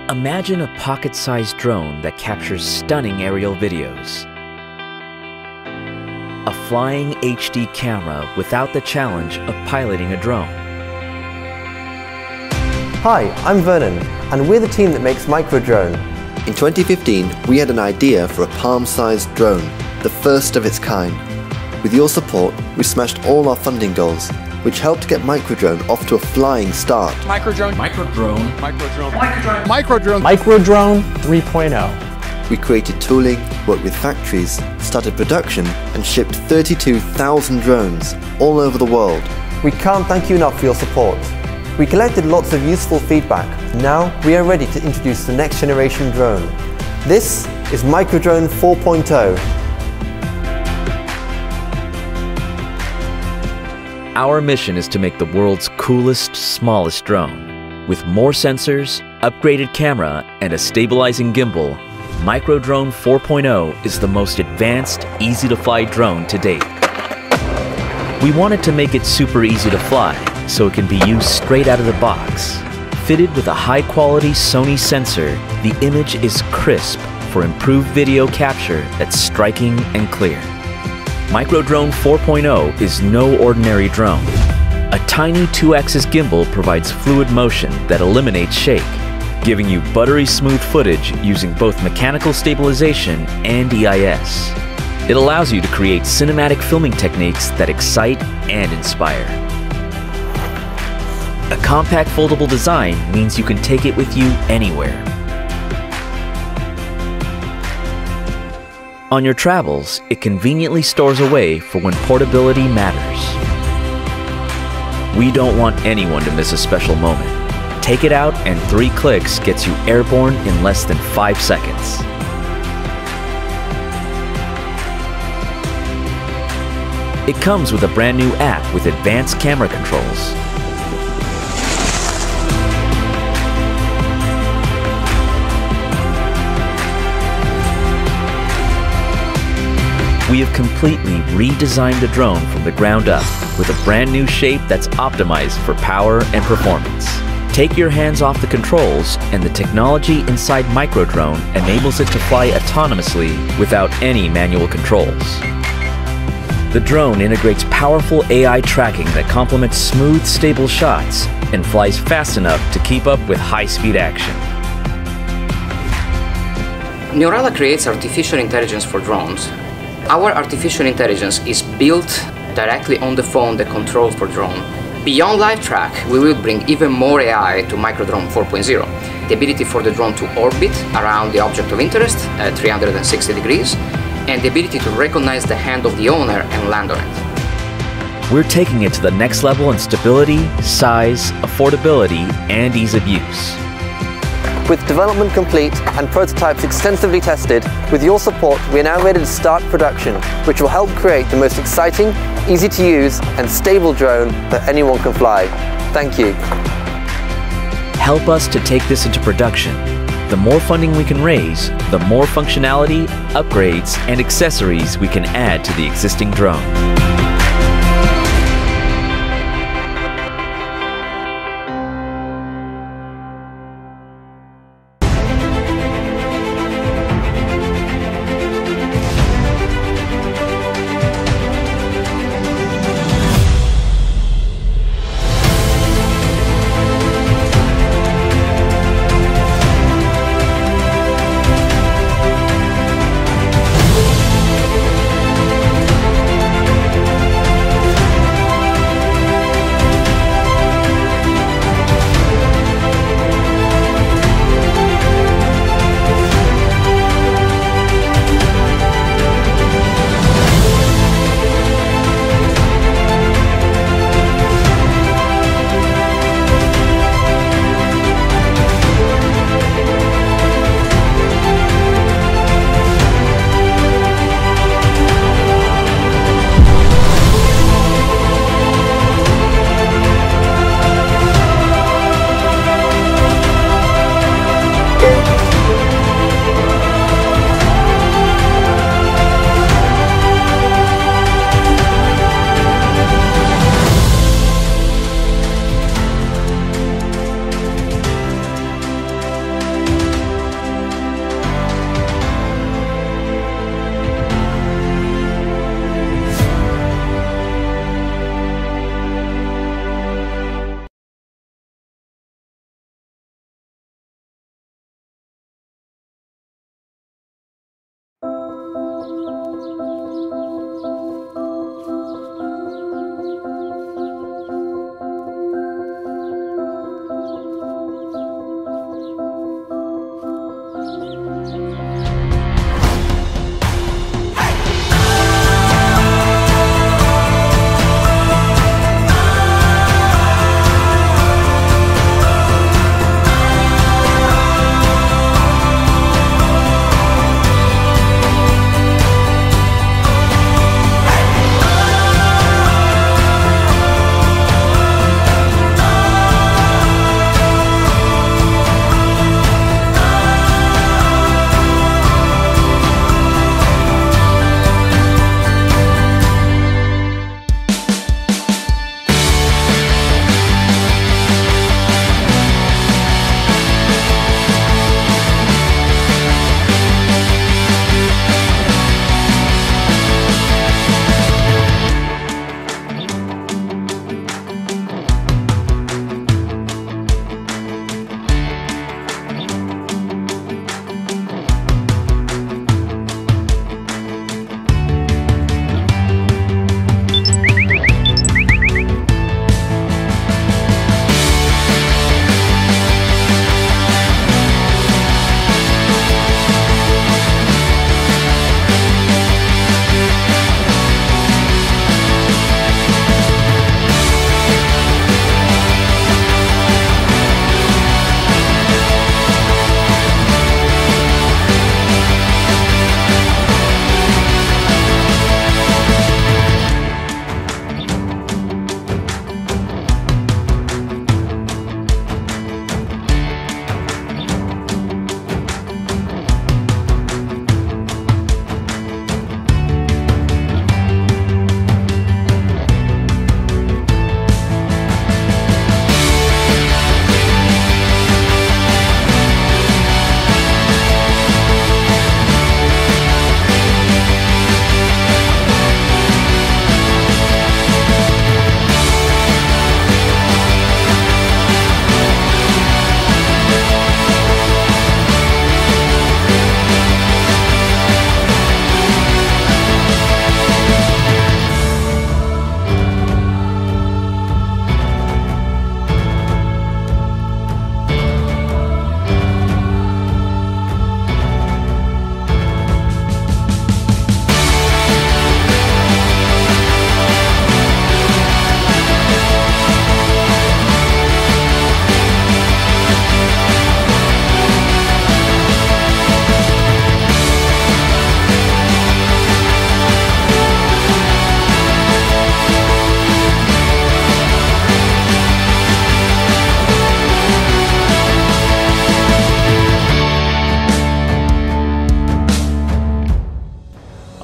Imagine a pocket-sized drone that captures stunning aerial videos. A flying HD camera without the challenge of piloting a drone. Hi, I'm Vernon, and we're the team that makes Microdrone. In 2015, we had an idea for a palm-sized drone, the first of its kind. With your support, we smashed all our funding goals, which helped get Microdrone off to a flying start. Microdrone 3.0. We created tooling, worked with factories, started production, and shipped 32,000 drones all over the world. We can't thank you enough for your support. We collected lots of useful feedback. Now we are ready to introduce the next generation drone. This is Microdrone 4.0. Our mission is to make the world's coolest, smallest drone. With more sensors, upgraded camera, and a stabilizing gimbal, Microdrone 4.0 is the most advanced, easy-to-fly drone to date. We wanted to make it super easy to fly, so it can be used straight out of the box. Fitted with a high-quality Sony sensor, the image is crisp for improved video capture that's striking and clear. Microdrone 4.0 is no ordinary drone. A tiny 2-axis gimbal provides fluid motion that eliminates shake, giving you buttery smooth footage using both mechanical stabilization and EIS. It allows you to create cinematic filming techniques that excite and inspire. A compact foldable design means you can take it with you anywhere. On your travels, it conveniently stores away for when portability matters. We don't want anyone to miss a special moment. Take it out and 3 clicks gets you airborne in less than 5 seconds. It comes with a brand new app with advanced camera controls. We have completely redesigned the drone from the ground up with a brand new shape that's optimized for power and performance. Take your hands off the controls, and the technology inside Microdrone enables it to fly autonomously without any manual controls. The drone integrates powerful AI tracking that complements smooth, stable shots and flies fast enough to keep up with high-speed action. Neurala creates artificial intelligence for drones. Our artificial intelligence is built directly on the phone that controls the drone. Beyond LiveTrack, we will bring even more AI to Microdrone 4.0. The ability for the drone to orbit around the object of interest at 360 degrees, and the ability to recognize the hand of the owner and land on it. We're taking it to the next level in stability, size, affordability, and ease of use. With development complete and prototypes extensively tested, with your support, we are now ready to start production, which will help create the most exciting, easy to use, and stable drone that anyone can fly. Thank you. Help us to take this into production. The more funding we can raise, the more functionality, upgrades, and accessories we can add to the existing drone.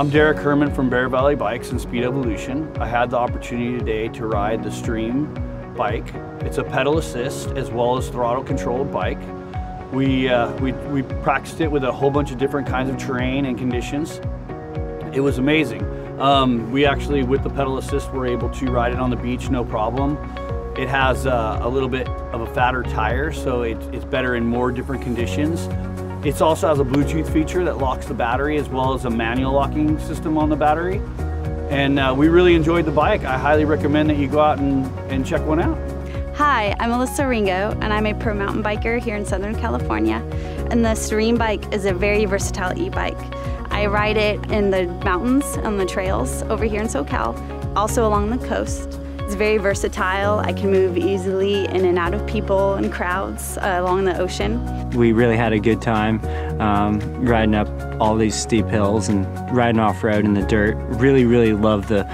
I'm Derek Herman from Bear Valley Bikes and Speed Evolution. I had the opportunity today to ride the Stream bike. It's a pedal assist as well as throttle controlled bike. We practiced it with a whole bunch of different kinds of terrain and conditions. It was amazing. We actually, with the pedal assist, were able to ride it on the beach no problem. It has a little bit of a fatter tire, so it's better in more different conditions. It also has a Bluetooth feature that locks the battery as well as a manual locking system on the battery. And we really enjoyed the bike. I highly recommend that you go out and check one out. Hi, I'm Alyssa Ringo, and I'm a pro mountain biker here in Southern California. And the Serene bike is a very versatile e-bike. I ride it in the mountains, on the trails over here in SoCal, also along the coast. It's very versatile. I can move easily in and out of people and crowds along the ocean. We really had a good time riding up all these steep hills and riding off-road in the dirt. Really love the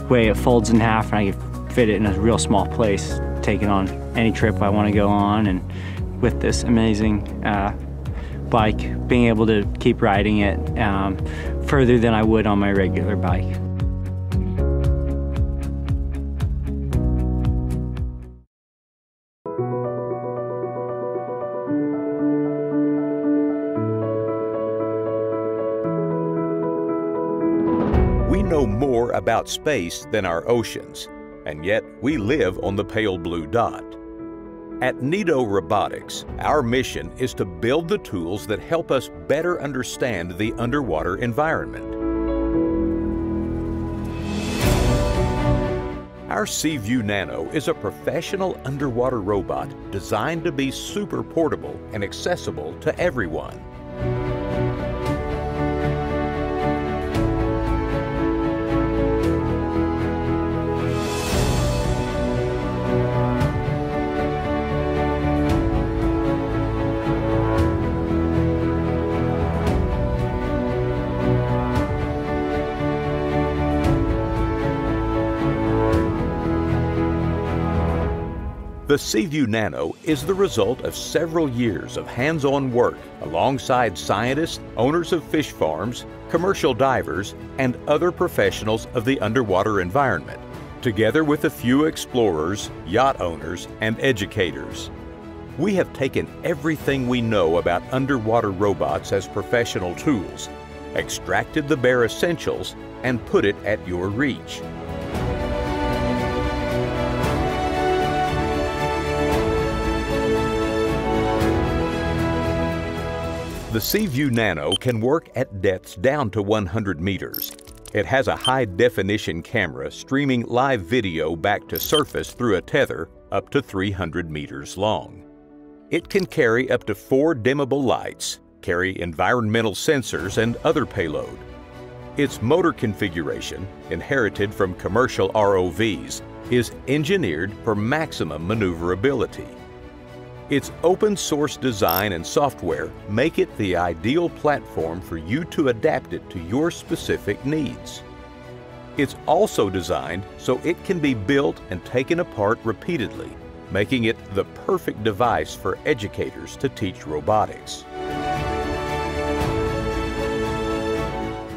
way it folds in half and I can fit it in a real small place, take it on any trip I want to go on. And with this amazing bike, being able to keep riding it further than I would on my regular bike. We know more about space than our oceans, and yet we live on the pale blue dot. At Nitto Robotics, our mission is to build the tools that help us better understand the underwater environment. Our Seaview Nano is a professional underwater robot designed to be super portable and accessible to everyone. The Seaview Nano is the result of several years of hands-on work alongside scientists, owners of fish farms, commercial divers, and other professionals of the underwater environment, together with a few explorers, yacht owners, and educators. We have taken everything we know about underwater robots as professional tools, extracted the bare essentials, and put it at your reach. The Seaview Nano can work at depths down to 100 meters. It has a high-definition camera streaming live video back to surface through a tether up to 300 meters long. It can carry up to 4 dimmable lights, carry environmental sensors and other payload. Its motor configuration, inherited from commercial ROVs, is engineered for maximum maneuverability. Its open-source design and software make it the ideal platform for you to adapt it to your specific needs. It's also designed so it can be built and taken apart repeatedly, making it the perfect device for educators to teach robotics.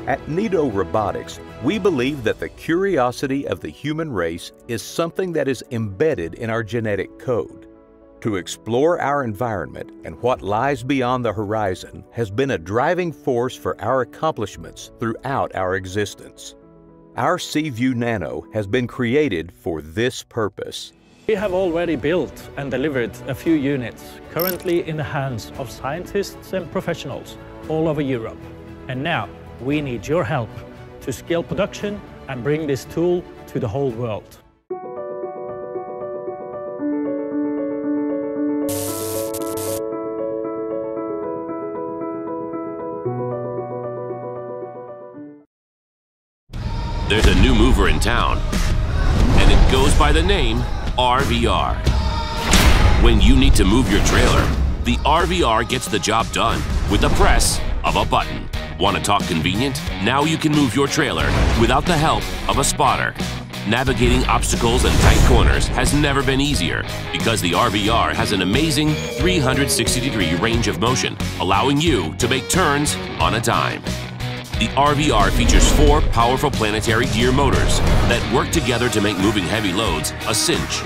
At Nitto Robotics, we believe that the curiosity of the human race is something that is embedded in our genetic code. To explore our environment and what lies beyond the horizon has been a driving force for our accomplishments throughout our existence. Our Seaview Nano has been created for this purpose. We have already built and delivered a few units, currently in the hands of scientists and professionals all over Europe. And now we need your help to scale production and bring this tool to the whole world. There's a new mover in town, and it goes by the name RVR. When you need to move your trailer, the RVR gets the job done with the press of a button. Want to talk convenient? Now you can move your trailer without the help of a spotter. Navigating obstacles and tight corners has never been easier because the RVR has an amazing 360-degree range of motion, allowing you to make turns on a dime. The RVR features 4 powerful planetary gear motors that work together to make moving heavy loads a cinch.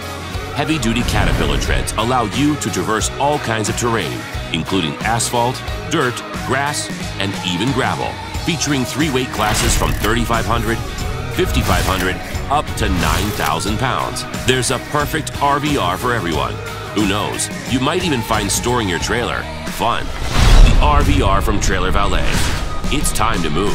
Heavy-duty Caterpillar treads allow you to traverse all kinds of terrain, including asphalt, dirt, grass, and even gravel, featuring 3 weight classes from 3,500, 5,500, up to 9,000 pounds. There's a perfect RVR for everyone. Who knows, you might even find storing your trailer fun. The RVR from Trailer Valet. It's time to move.